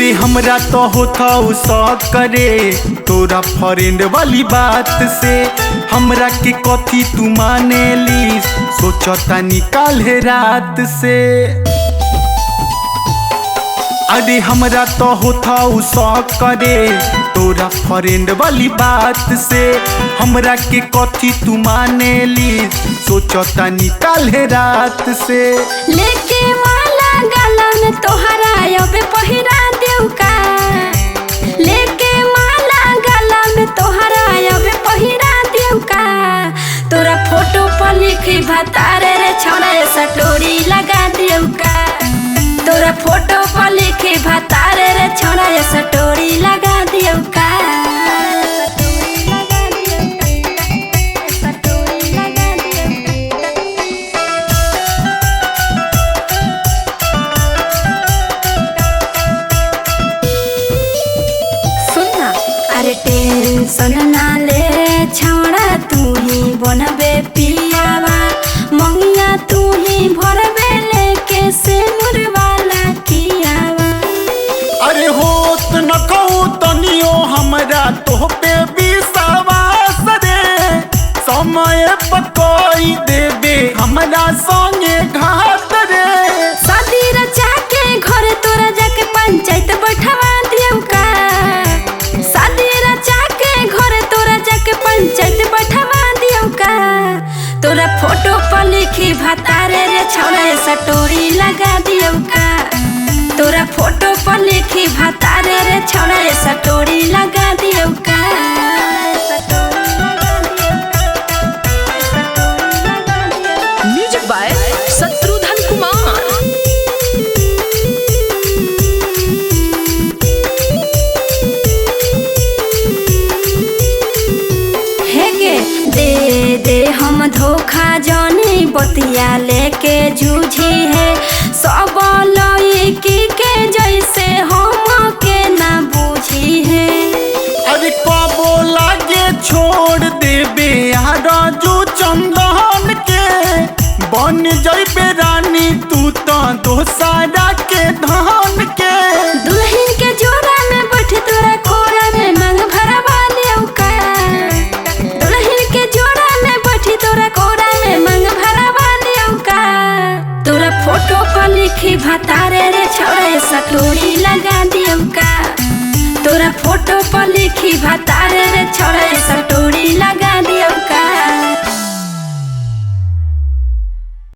अरे हमरा तो होता शौक करे तोरा फ्रेंड वाली बात से, हमरा के कथी तू माने ली सोचता निकाल है रात से। अरे हमरा तो होता शौक करे तोरा फ्रेंड वाली बात से, हमरा के कथी तू माने ली सोचता निकाल है रात से। लेके माला गला में तोहरा अबे पहिरा देव का, लेके माला गला में तोहरा अबे पहिरा देव का। तोरा फोटो पर लिखी भतारे रे छोड़ा सटोरी लगा देव का, तोरा फोटो पर लिखी भतारे रे छोड़ा सटोरी लगा देव का। अरे टेंशन ना ले छौड़ा तू ही बनबे पियावा, मंगिया तू ही भरबे लेके सिनुर वाला कियावा। अरे होत न कहू तनियो हमरा तोह पे विश्वास रे, समय पकोई देबे हमरा संगे घात रे। शादी रचा के घर तोरा जाके पंचायत बैठवा दियौ का, शादी रचा के घर तोरा जाके पंचायत बैठवा दियौ का। तोरा फोटो पर लिखी भतारे रे छोड़ा सटोरी लगा दियौ का, तोरा फोटो पर लिखी भतारे रे छोड़ा सटोरी लगा दियौ का। Music by Shatrughan Kumar. दे हम धोखा जाने बतिया लेके जूझी है, सब लड़की के जैसे हम के ना बूझी है। अरे कबो लागे छोड़ देबे राजू चंदन के, बन जइबे रानी तू तो दोसारा के धन के। दुल्हन के जोड़ा में बैठ तोरा कोरा में मांग भरवा लियौ का, दुल्हन के जोड़ा में बैठी तोरा कोरा में मांग भरवा लियौ का। तोरा फोटो पर लिखी भतारे रे छोड़ा सटोरी लगा दियौ का, तोरा फोटो पर लिखी भतारे रे छोड़ा सटोरी